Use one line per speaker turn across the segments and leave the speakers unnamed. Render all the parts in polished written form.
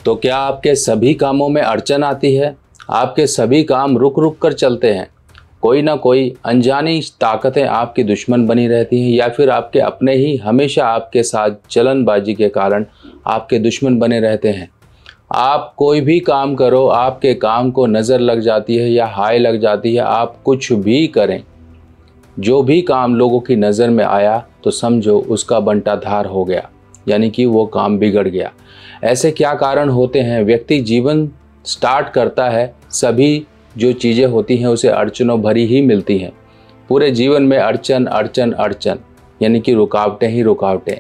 तो क्या आपके सभी कामों में अड़चन आती है? आपके सभी काम रुक रुक कर चलते हैं? कोई ना कोई अनजानी ताकतें आपकी दुश्मन बनी रहती हैं, या फिर आपके अपने ही हमेशा आपके साथ जलनबाजी के कारण आपके दुश्मन बने रहते हैं। आप कोई भी काम करो, आपके काम को नज़र लग जाती है या हाय लग जाती है। आप कुछ भी करें, जो भी काम लोगों की नज़र में आया तो समझो उसका बंटाधार हो गया, यानी कि वो काम बिगड़ गया। ऐसे क्या कारण होते हैं? व्यक्ति जीवन स्टार्ट करता है, सभी जो चीज़ें होती हैं उसे अड़चनों भरी ही मिलती हैं। पूरे जीवन में अड़चन अड़चन अड़चन, यानी कि रुकावटें ही रुकावटें।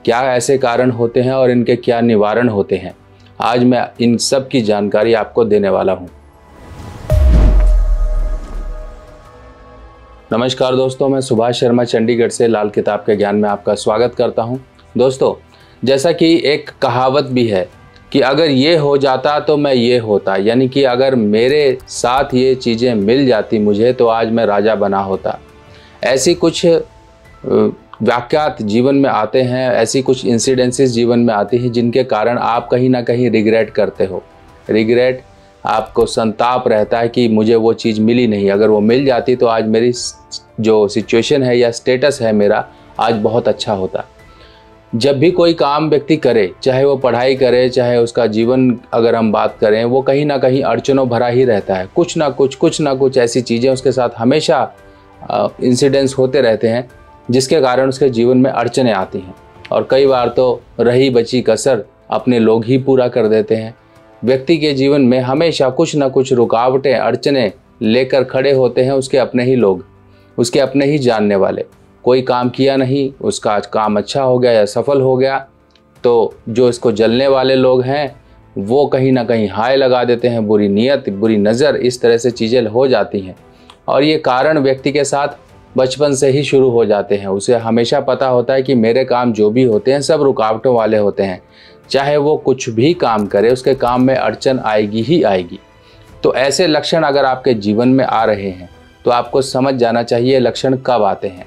क्या ऐसे कारण होते हैं और इनके क्या निवारण होते हैं? आज मैं इन सब की जानकारी आपको देने वाला हूँ। नमस्कार दोस्तों, मैं सुभाष शर्मा चंडीगढ़ से लाल किताब के ज्ञान में आपका स्वागत करता हूँ। दोस्तों, जैसा कि एक कहावत भी है कि अगर ये हो जाता तो मैं ये होता, यानी कि अगर मेरे साथ ये चीज़ें मिल जाती मुझे तो आज मैं राजा बना होता। ऐसी कुछ वाक़यात जीवन में आते हैं, ऐसी कुछ इंसिडेंसेस जीवन में आती हैं जिनके कारण आप कहीं ना कहीं रिग्रेट करते हो। रिग्रेट, आपको संताप रहता है कि मुझे वो चीज़ मिली नहीं, अगर वो मिल जाती तो आज मेरी जो सिचुएशन है या स्टेटस है मेरा, आज बहुत अच्छा होता। जब भी कोई काम व्यक्ति करे, चाहे वो पढ़ाई करे, चाहे उसका जीवन अगर हम बात करें, वो कहीं ना कहीं अड़चनों भरा ही रहता है। कुछ ना कुछ ऐसी चीज़ें उसके साथ हमेशा इंसिडेंट्स होते रहते हैं जिसके कारण उसके जीवन में अड़चनें आती हैं। और कई बार तो रही बची कसर अपने लोग ही पूरा कर देते हैं। व्यक्ति के जीवन में हमेशा कुछ ना कुछ रुकावटें, अड़चनें लेकर खड़े होते हैं उसके अपने ही लोग, उसके अपने ही जानने वाले। कोई काम किया नहीं, उसका काम अच्छा हो गया या सफल हो गया, तो जो इसको जलने वाले लोग हैं वो कहीं ना कहीं हाय लगा देते हैं, बुरी नीयत, बुरी नज़र, इस तरह से चीज़ें हो जाती हैं। और ये कारण व्यक्ति के साथ बचपन से ही शुरू हो जाते हैं। उसे हमेशा पता होता है कि मेरे काम जो भी होते हैं सब रुकावटों वाले होते हैं। चाहे वो कुछ भी काम करे, उसके काम में अड़चन आएगी ही आएगी। तो ऐसे लक्षण अगर आपके जीवन में आ रहे हैं तो आपको समझ जाना चाहिए लक्षण कब आते हैं।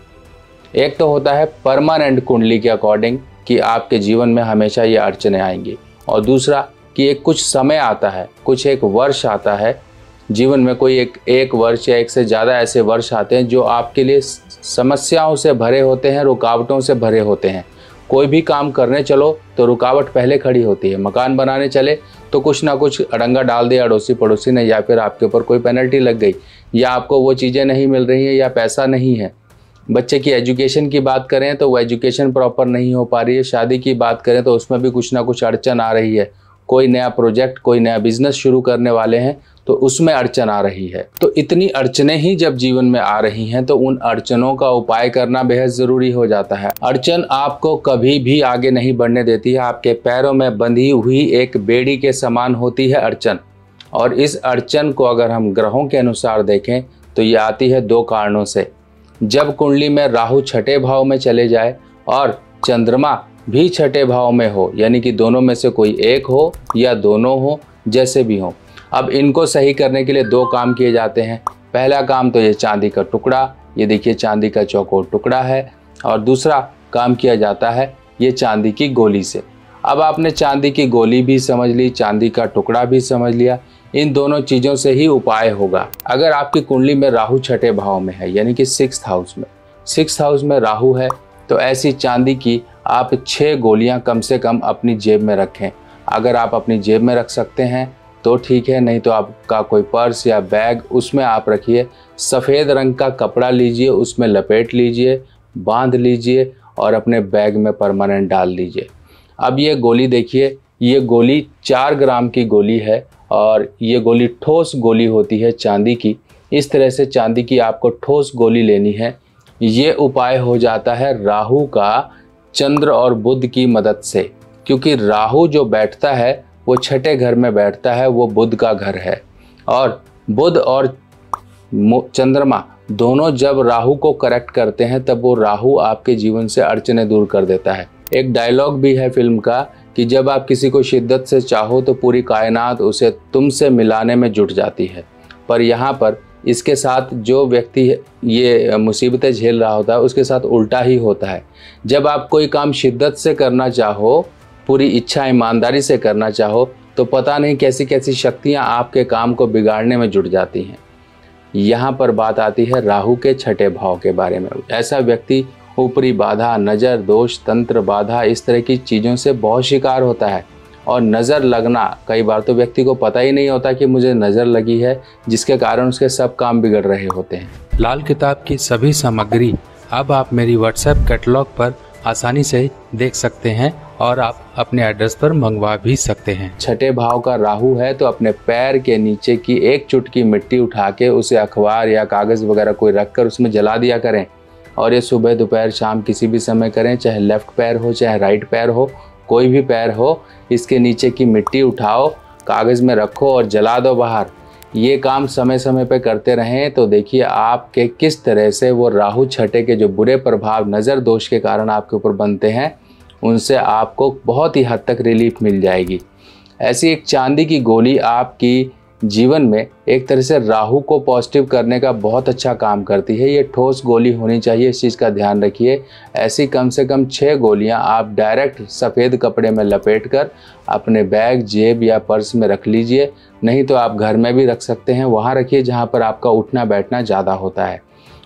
एक तो होता है परमानेंट कुंडली के अकॉर्डिंग कि आपके जीवन में हमेशा ये अड़चनें आएंगी, और दूसरा कि एक कुछ समय आता है, कुछ एक वर्ष आता है जीवन में, कोई एक वर्ष या एक से ज़्यादा ऐसे वर्ष आते हैं जो आपके लिए समस्याओं से भरे होते हैं, रुकावटों से भरे होते हैं। कोई भी काम करने चलो तो रुकावट पहले खड़ी होती है। मकान बनाने चले तो कुछ ना कुछ अड़ंगा डाल दिया अड़ोसी पड़ोसी ने, या फिर आपके ऊपर कोई पेनल्टी लग गई, या आपको वो चीज़ें नहीं मिल रही हैं, या पैसा नहीं है। बच्चे की एजुकेशन की बात करें तो वो एजुकेशन प्रॉपर नहीं हो पा रही है। शादी की बात करें तो उसमें भी कुछ ना कुछ अड़चन आ रही है। कोई नया प्रोजेक्ट, कोई नया बिजनेस शुरू करने वाले हैं तो उसमें अड़चन आ रही है। तो इतनी अड़चनें ही जब जीवन में आ रही हैं तो उन अड़चनों का उपाय करना बेहद ज़रूरी हो जाता है। अड़चन आपको कभी भी आगे नहीं बढ़ने देती है। आपके पैरों में बंधी हुई एक बेड़ी के समान होती है अड़चन। और इस अड़चन को अगर हम ग्रहों के अनुसार देखें तो ये आती है दो कारणों से। जब कुंडली में राहु छठे भाव में चले जाए और चंद्रमा भी छठे भाव में हो, यानी कि दोनों में से कोई एक हो या दोनों हो, जैसे भी हो। अब इनको सही करने के लिए दो काम किए जाते हैं। पहला काम तो ये चांदी का टुकड़ा, ये देखिए चांदी का चौकोर टुकड़ा है, और दूसरा काम किया जाता है ये चांदी की गोली से। अब आपने चांदी की गोली भी समझ ली, चांदी का टुकड़ा भी समझ लिया, इन दोनों चीज़ों से ही उपाय होगा। अगर आपकी कुंडली में राहु छठे भाव में है, यानी कि 6th हाउस में राहु है, तो ऐसी चांदी की आप 6 गोलियां कम से कम अपनी जेब में रखें। अगर आप अपनी जेब में रख सकते हैं तो ठीक है, नहीं तो आपका कोई पर्स या बैग, उसमें आप रखिए। सफ़ेद रंग का कपड़ा लीजिए, उसमें लपेट लीजिए, बांध लीजिए और अपने बैग में परमानेंट डाल दीजिए। अब ये गोली देखिए, ये गोली 4 ग्राम की गोली है और ये गोली ठोस गोली होती है चांदी की। इस तरह से चांदी की आपको ठोस गोली लेनी है। ये उपाय हो जाता है राहु का चंद्र और बुध की मदद से, क्योंकि राहु जो बैठता है वो छठे घर में बैठता है, वो बुध का घर है। और बुध और चंद्रमा दोनों जब राहु को करेक्ट करते हैं तब वो राहु आपके जीवन से अड़चनें दूर कर देता है। एक डायलॉग भी है फिल्म का कि जब आप किसी को शिद्दत से चाहो तो पूरी कायनात उसे तुमसे मिलाने में जुट जाती है। पर यहाँ पर इसके साथ जो व्यक्ति ये मुसीबतें झेल रहा होता है उसके साथ उल्टा ही होता है। जब आप कोई काम शिद्दत से करना चाहो, पूरी इच्छा ईमानदारी से करना चाहो, तो पता नहीं कैसी कैसी शक्तियाँ आपके काम को बिगाड़ने में जुट जाती हैं। यहाँ पर बात आती है राहु के छठे भाव के बारे में। ऐसा व्यक्ति ऊपरी बाधा, नज़र दोष, तंत्र बाधा, इस तरह की चीज़ों से बहुत शिकार होता है। और नज़र लगना, कई बार तो व्यक्ति को पता ही नहीं होता कि मुझे नज़र लगी है, जिसके कारण उसके सब काम बिगड़ रहे होते हैं।
लाल किताब की सभी सामग्री अब आप मेरी व्हाट्सएप कैटलॉग पर आसानी से देख सकते हैं और आप अपने एड्रेस पर मंगवा भी सकते हैं।
छठे भाव का राहु है तो अपने पैर के नीचे की एक चुटकी मिट्टी उठा के उसे अखबार या कागज़ वगैरह कोई रख कर उसमें जला दिया करें। और ये सुबह दोपहर शाम किसी भी समय करें, चाहे लेफ्ट पैर हो चाहे राइट पैर हो, कोई भी पैर हो, इसके नीचे की मिट्टी उठाओ, कागज़ में रखो और जला दो बाहर। ये काम समय समय पे करते रहें तो देखिए आपके किस तरह से वो राहु छठे के जो बुरे प्रभाव नज़र दोष के कारण आपके ऊपर बनते हैं, उनसे आपको बहुत ही हद तक रिलीफ मिल जाएगी। ऐसी एक चांदी की गोली आपकी जीवन में एक तरह से राहु को पॉजिटिव करने का बहुत अच्छा काम करती है। ये ठोस गोली होनी चाहिए, इस चीज़ का ध्यान रखिए। ऐसी कम से कम 6 गोलियां आप डायरेक्ट सफ़ेद कपड़े में लपेटकर अपने बैग, जेब या पर्स में रख लीजिए। नहीं तो आप घर में भी रख सकते हैं, वहाँ रखिए जहाँ पर आपका उठना बैठना ज़्यादा होता है।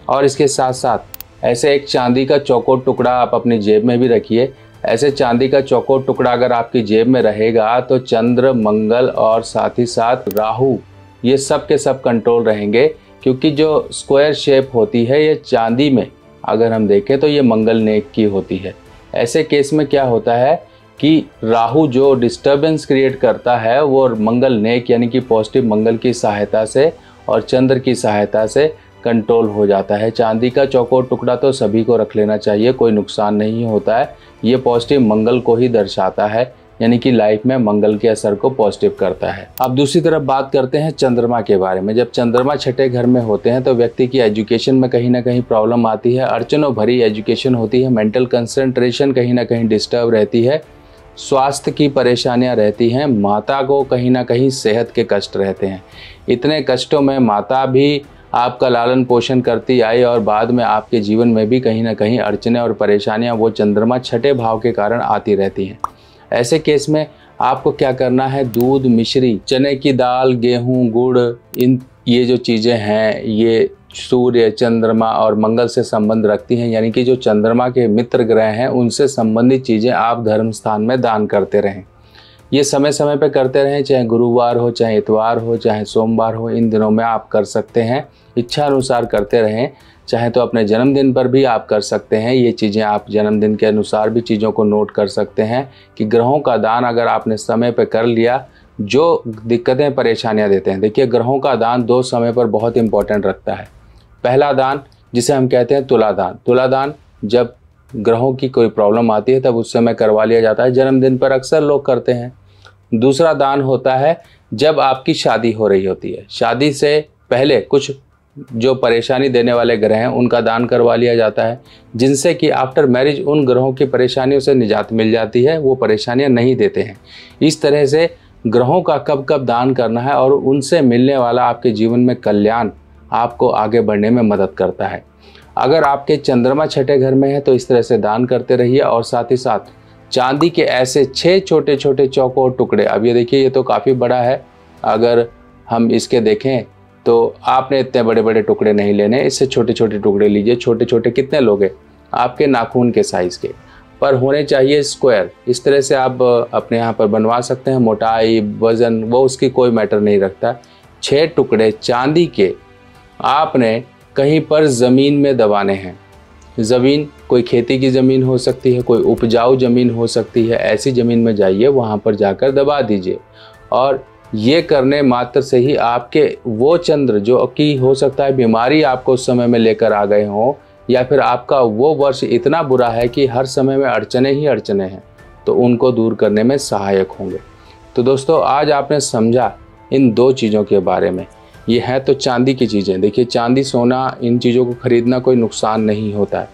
और इसके साथ साथ ऐसे एक चांदी का चौकोर टुकड़ा आप अपनी जेब में भी रखिए। ऐसे चांदी का चौकोर टुकड़ा अगर आपकी जेब में रहेगा तो चंद्र, मंगल और साथ ही साथ राहु, ये सब के सब कंट्रोल रहेंगे। क्योंकि जो स्क्वायर शेप होती है ये चांदी में अगर हम देखें तो ये मंगल नेक की होती है। ऐसे केस में क्या होता है कि राहु जो डिस्टर्बेंस क्रिएट करता है वो मंगल नेक यानी कि पॉजिटिव मंगल की सहायता से और चंद्र की सहायता से कंट्रोल हो जाता है। चांदी का चौकोर टुकड़ा तो सभी को रख लेना चाहिए, कोई नुकसान नहीं होता है। ये पॉजिटिव मंगल को ही दर्शाता है, यानी कि लाइफ में मंगल के असर को पॉजिटिव करता है। अब दूसरी तरफ बात करते हैं चंद्रमा के बारे में। जब चंद्रमा छठे घर में होते हैं तो व्यक्ति की एजुकेशन में कहीं ना कहीं प्रॉब्लम आती है। अड़चनों भरी एजुकेशन होती है, मेंटल कंसंट्रेशन कहीं ना कहीं डिस्टर्ब रहती है, स्वास्थ्य की परेशानियां रहती हैं, माता को कहीं ना कहीं सेहत के कष्ट रहते हैं। इतने कष्टों में माता भी आपका लालन पोषण करती आई और बाद में आपके जीवन में भी कहीं ना कहीं अड़चने और परेशानियां वो चंद्रमा छठे भाव के कारण आती रहती हैं। ऐसे केस में आपको क्या करना है, दूध, मिश्री, चने की दाल, गेहूं, गुड़, ये जो चीज़ें हैं ये सूर्य, चंद्रमा और मंगल से संबंध रखती हैं, यानी कि जो चंद्रमा के मित्र ग्रह हैं उनसे संबंधित चीज़ें आप धर्म स्थान में दान करते रहें। ये समय समय पे करते रहें, चाहे गुरुवार हो, चाहे इतवार हो, चाहे सोमवार हो, इन दिनों में आप कर सकते हैं। इच्छा अनुसार करते रहें, चाहे तो अपने जन्मदिन पर भी आप कर सकते हैं। ये चीज़ें आप जन्मदिन के अनुसार भी चीज़ों को नोट कर सकते हैं कि ग्रहों का दान अगर आपने समय पर कर लिया जो दिक्कतें परेशानियां देते हैं। देखिए ग्रहों का दान 2 समय पर बहुत इंपॉर्टेंट रखता है। पहला दान जिसे हम कहते हैं तुलादान। तुलादान जब ग्रहों की कोई प्रॉब्लम आती है तब उस समय करवा लिया जाता है, जन्मदिन पर अक्सर लोग करते हैं। दूसरा दान होता है जब आपकी शादी हो रही होती है, शादी से पहले कुछ जो परेशानी देने वाले ग्रह हैं उनका दान करवा लिया जाता है, जिनसे कि आफ्टर मैरिज उन ग्रहों की परेशानियों से निजात मिल जाती है, वो परेशानियां नहीं देते हैं। इस तरह से ग्रहों का कब कब दान करना है और उनसे मिलने वाला आपके जीवन में कल्याण आपको आगे बढ़ने में मदद करता है। अगर आपके चंद्रमा छठे घर में है तो इस तरह से दान करते रहिए। और साथ ही साथ चांदी के ऐसे 6 छोटे छोटे चौकोर टुकड़े, अब ये देखिए ये तो काफ़ी बड़ा है, अगर हम इसके देखें तो आपने इतने बड़े बड़े टुकड़े नहीं लेने, इससे छोटे छोटे टुकड़े लीजिए। छोटे छोटे कितने लोगे, आपके नाखून के साइज़ के, पर होने चाहिए स्क्वायर। इस तरह से आप अपने यहाँ पर बनवा सकते हैं। मोटाई, वज़न, वो उसकी कोई मैटर नहीं रखता। 6 टुकड़े चांदी के आपने कहीं पर ज़मीन में दबाने हैं। ज़मीन कोई खेती की ज़मीन हो सकती है, कोई उपजाऊ ज़मीन हो सकती है, ऐसी ज़मीन में जाइए, वहाँ पर जाकर दबा दीजिए। और ये करने मात्र से ही आपके वो चंद्र जो कि हो सकता है बीमारी आपको उस समय में लेकर आ गए हों, या फिर आपका वो वर्ष इतना बुरा है कि हर समय में अड़चने ही अड़चने हैं, तो उनको दूर करने में सहायक होंगे। तो दोस्तों आज आपने समझा इन 2 चीज़ों के बारे में। ये है तो चांदी की चीज़ें। देखिए चांदी, सोना, इन चीज़ों को खरीदना कोई नुकसान नहीं होता है,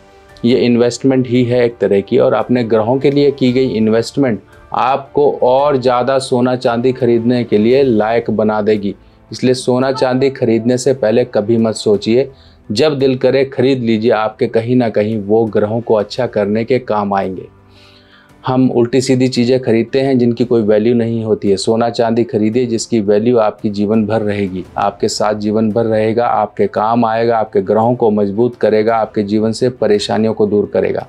ये इन्वेस्टमेंट ही है एक तरह की। और अपने ग्रहों के लिए की गई इन्वेस्टमेंट आपको और ज़्यादा सोना चांदी खरीदने के लिए लायक बना देगी। इसलिए सोना चांदी खरीदने से पहले कभी मत सोचिए, जब दिल करे खरीद लीजिए, आपके कहीं ना कहीं वो ग्रहों को अच्छा करने के काम आएंगे। हम उल्टी सीधी चीज़ें खरीदते हैं जिनकी कोई वैल्यू नहीं होती है। सोना चांदी खरीदिए जिसकी वैल्यू आपकी जीवन भर रहेगी, आपके साथ जीवन भर रहेगा, आपके काम आएगा, आपके ग्रहों को मजबूत करेगा, आपके जीवन से परेशानियों को दूर करेगा।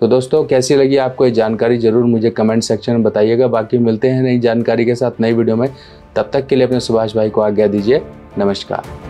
तो दोस्तों, कैसी लगी आपको ये जानकारी ज़रूर मुझे कमेंट सेक्शन में बताइएगा। बाकी मिलते हैं नई जानकारी के साथ नई वीडियो में। तब तक के लिए अपने सुभाष भाई को आज्ञा दीजिए। नमस्कार।